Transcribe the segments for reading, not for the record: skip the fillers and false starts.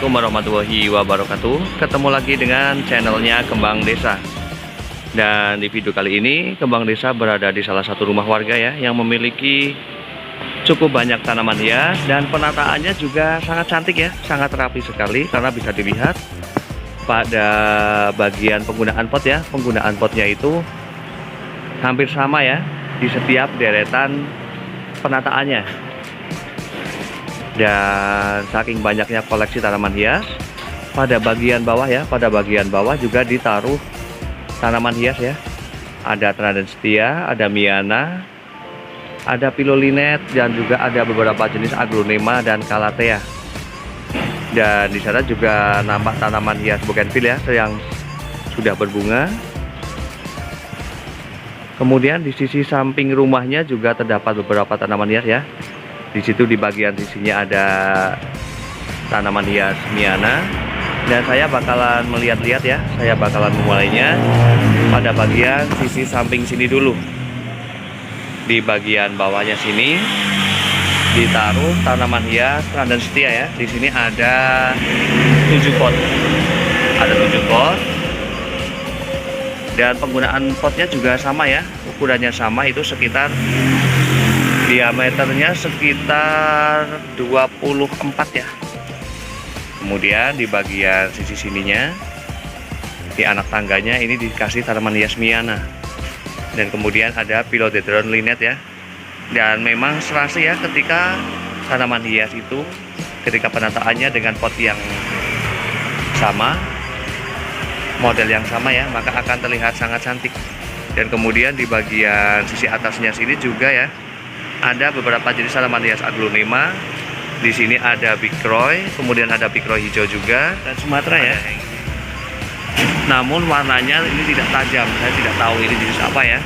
Assalamualaikum warahmatullahi wabarakatuh. Ketemu lagi dengan channelnya Kembang Desa. Dan di video kali ini Kembang Desa berada di salah satu rumah warga ya, yang memiliki cukup banyak tanaman hias. Dan penataannya juga sangat cantik ya, sangat rapi sekali. Karena bisa dilihat pada bagian penggunaan pot ya, penggunaan potnya itu hampir sama ya di setiap deretan penataannya. Dan saking banyaknya koleksi tanaman hias, pada bagian bawah ya, pada bagian bawah juga ditaruh tanaman hias ya. Ada Tanaden Setia, ada Miana, ada Pilolinet, dan juga ada beberapa jenis Aglonema dan Calathea. Dan di sana juga nampak tanaman hias bougainville ya, yang sudah berbunga. Kemudian di sisi samping rumahnya juga terdapat beberapa tanaman hias ya. Di situ di bagian sisinya ada tanaman hias Miana, dan saya bakalan melihat-lihat ya. Saya bakalan memulainya pada bagian sisi samping sini dulu. Di bagian bawahnya sini ditaruh tanaman hias Tanaden Setia ya. Di sini ada 7 pot. Ada 7 pot. Dan penggunaan potnya juga sama ya. Ukurannya sama, itu sekitar diameternya sekitar 24 ya. Kemudian di bagian sisi sininya, di anak tangganya ini dikasih tanaman hias Miana. Dan kemudian ada Philodendron Linet ya. Dan memang serasi ya, ketika tanaman hias itu, ketika penataannya dengan pot yang sama, model yang sama ya, maka akan terlihat sangat cantik. Dan kemudian di bagian sisi atasnya sini juga ya, ada beberapa jenis tanaman hias Aglonema. Di sini ada Big Croy, kemudian ada Big Croy hijau juga, dan Sumatera ya. Namun warnanya ini tidak tajam, saya tidak tahu ini jenis apa ya.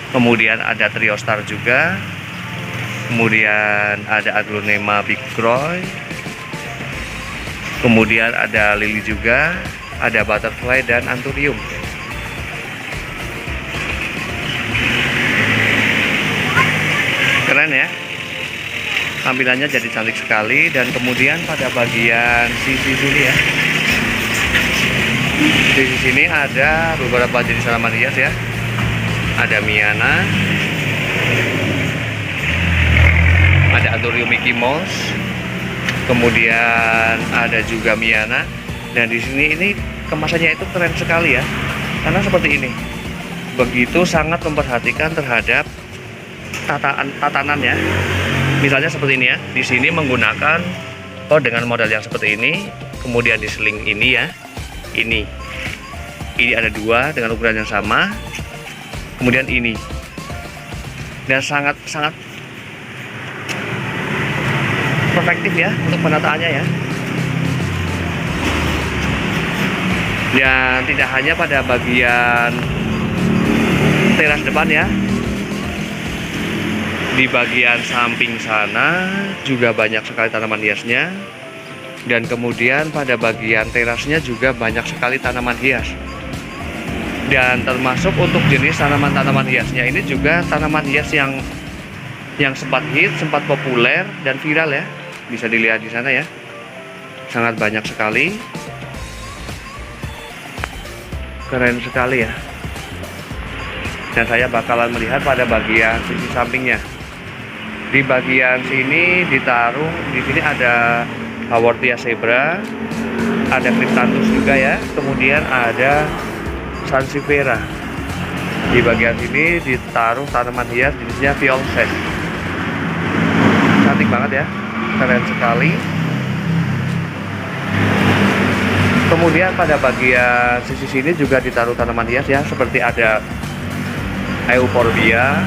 Kemudian ada Triostar juga. Kemudian ada Aglonema Big Croy. Kemudian ada Lily juga, ada Butterfly dan Anthurium. Keren ya, tampilannya jadi cantik sekali. Dan kemudian pada bagian sisi sini ya, di sini ada beberapa jenis tanaman hias ya. Ada Miana, ada Anthurium Mickey Mouse, kemudian ada juga Miana. Dan di sini ini kemasannya itu keren sekali ya, karena seperti ini, begitu sangat memperhatikan terhadap tatanan ya. Misalnya seperti ini ya, di sini menggunakan dengan model yang seperti ini. Kemudian di seling ini ya, ini ada 2 dengan ukuran yang sama. Kemudian ini, dan sangat perfektif ya untuk penataannya ya. Dan tidak hanya pada bagian teras depan ya, di bagian samping sana juga banyak sekali tanaman hiasnya. Dan kemudian pada bagian terasnya juga banyak sekali tanaman hias. Dan termasuk untuk jenis tanaman-tanaman hiasnya ini juga tanaman hias yang sempat hit, sempat populer dan viral ya. Bisa dilihat di sana ya. Sangat banyak sekali. Keren sekali ya. Dan saya bakalan melihat pada bagian sisi sampingnya. Di bagian sini ditaruh, di sini ada Haworthia Zebra, ada Cryptanthus juga ya, kemudian ada Sansevieria. Di bagian sini ditaruh tanaman hias jenisnya Violset. Cantik banget ya, keren sekali. Kemudian pada bagian sisi sini juga ditaruh tanaman hias ya, seperti ada Euphorbia.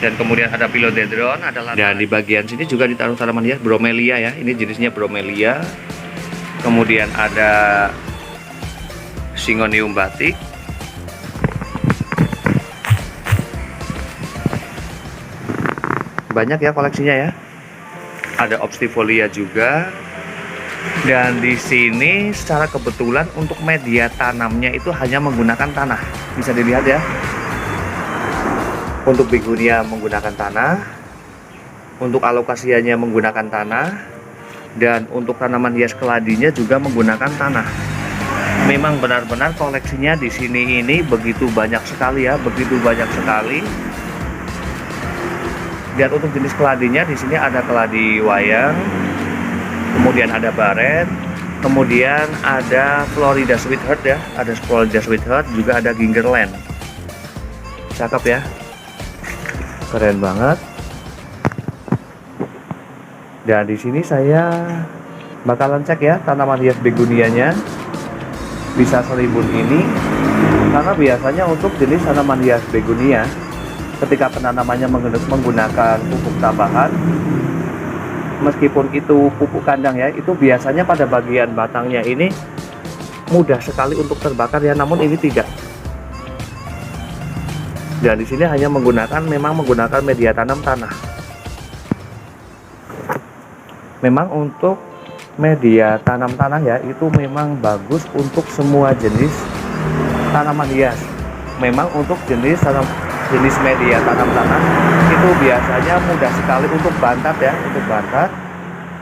Dan kemudian ada Philodendron, dan di bagian sini juga ditaruh tanaman hias Bromelia ya. Ini jenisnya Bromelia. Kemudian ada Syngonium batik. Banyak ya koleksinya ya. Ada Obstifolia juga. Dan di sini secara kebetulan untuk media tanamnya itu hanya menggunakan tanah. Bisa dilihat ya. Untuk Begonia menggunakan tanah. Untuk alokasinya menggunakan tanah, dan untuk tanaman hias keladinya juga menggunakan tanah. Memang benar-benar koleksinya di sini ini begitu banyak sekali ya, begitu banyak sekali. Dan untuk jenis keladinya di sini ada keladi wayang, kemudian ada baret, kemudian ada Florida Sweetheart ya, ada Florida Sweetheart, juga ada Gingerland. Cakep ya, keren banget. Dan di sini saya bakalan cek ya tanaman hias begonianya bisa serimbun ini, karena biasanya untuk jenis tanaman hias begonia ketika penanamannya menggunakan pupuk tambahan, meskipun itu pupuk kandang ya, itu biasanya pada bagian batangnya ini mudah sekali untuk terbakar ya, namun ini tidak. Dan di sini hanya memang menggunakan media tanam tanah. Memang untuk media tanam tanah ya, itu memang bagus untuk semua jenis tanaman hias. Memang untuk jenis media tanam tanah itu biasanya mudah sekali untuk bantat ya, untuk bantat,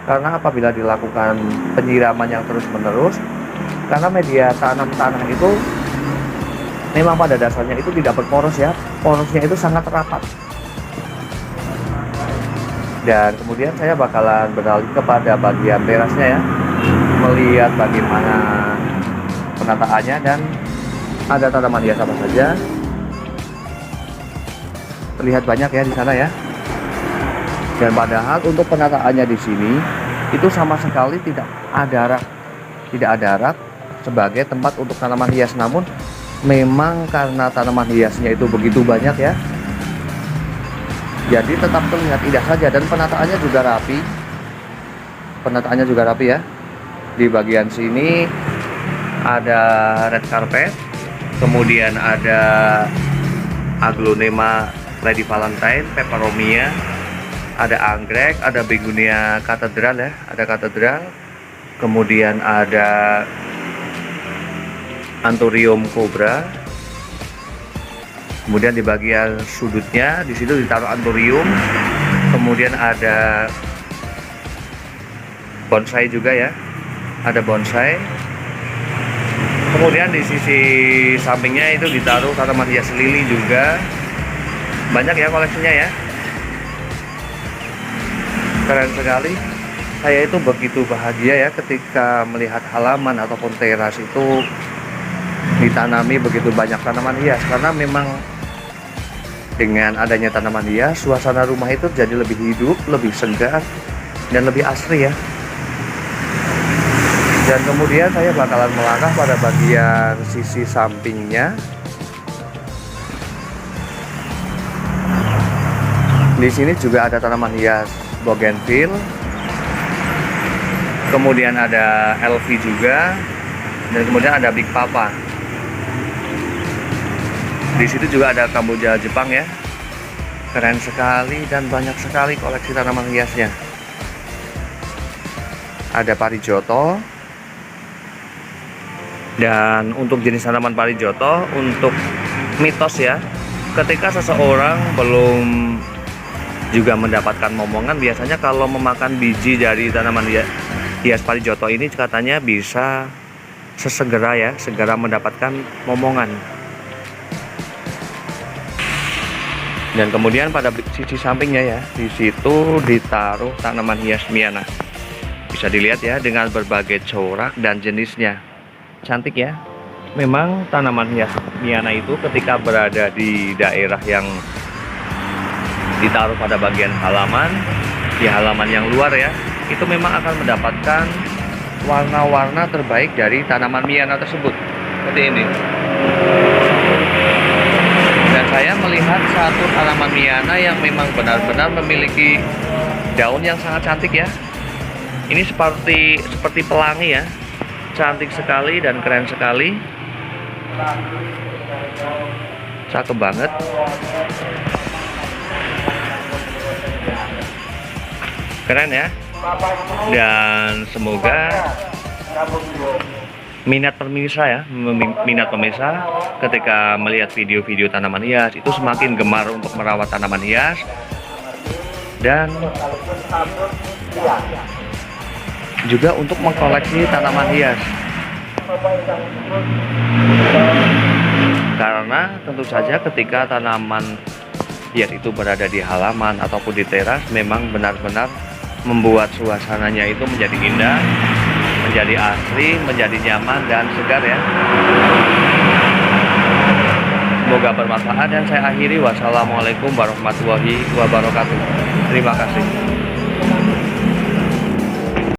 karena apabila dilakukan penyiraman yang terus menerus, karena media tanam tanah itu memang pada dasarnya itu tidak berporos ya, porosnya itu sangat rapat. Dan kemudian saya bakalan beralih kepada bagian terasnya ya, melihat bagaimana penataannya dan ada tanaman hias apa saja. Terlihat banyak ya di sana ya. Dan padahal untuk penataannya di sini itu sama sekali tidak ada rak sebagai tempat untuk tanaman hias, namun memang karena tanaman hiasnya itu begitu banyak ya, jadi tetap terlihat indah saja. Dan penataannya juga rapi ya. Di bagian sini ada red carpet, kemudian ada aglonema Lady Valentine, peperomia, ada anggrek, ada begonia katedral ya, ada katedral, kemudian ada anthurium cobra. Kemudian di bagian sudutnya di situ ditaruh anthurium, kemudian ada bonsai juga ya, ada bonsai. Kemudian di sisi sampingnya itu ditaruh tanaman hias lili juga. Banyak ya koleksinya ya, keren sekali. Saya itu begitu bahagia ya ketika melihat halaman ataupun teras itu ditanami begitu banyak tanaman hias, karena memang dengan adanya tanaman hias, suasana rumah itu jadi lebih hidup, lebih segar, dan lebih asri ya. Dan kemudian saya bakalan melangkah pada bagian sisi sampingnya. Di sini juga ada tanaman hias bougainville, kemudian ada LV juga, dan kemudian ada Big Papa. Di situ juga ada kamboja Jepang ya, keren sekali dan banyak sekali koleksi tanaman hiasnya. Ada parijoto, dan untuk jenis tanaman parijoto, untuk mitos ya, ketika seseorang belum juga mendapatkan momongan, biasanya kalau memakan biji dari tanaman hias parijoto ini katanya bisa segera mendapatkan momongan. Dan kemudian pada sisi sampingnya ya, di situ ditaruh tanaman hias Miana. Bisa dilihat ya dengan berbagai corak dan jenisnya. Cantik ya. Memang tanaman hias Miana itu ketika berada di daerah yang ditaruh pada bagian halaman, di halaman yang luar ya, itu memang akan mendapatkan warna-warna terbaik dari tanaman Miana tersebut, seperti ini. Dan saya melihat satu tanaman Miana yang memang benar-benar memiliki daun yang sangat cantik ya. Ini seperti pelangi ya, cantik sekali dan keren sekali, cakep banget. Keren ya. Dan semoga minat pemirsa ketika melihat video-video tanaman hias itu semakin gemar untuk merawat tanaman hias, dan juga untuk mengkoleksi tanaman hias. Karena tentu saja ketika tanaman hias itu berada di halaman ataupun di teras, memang benar-benar membuat suasananya itu menjadi indah, menjadi asri, menjadi nyaman dan segar ya. Semoga bermanfaat dan saya akhiri. Wassalamualaikum warahmatullahi wabarakatuh. Terima kasih.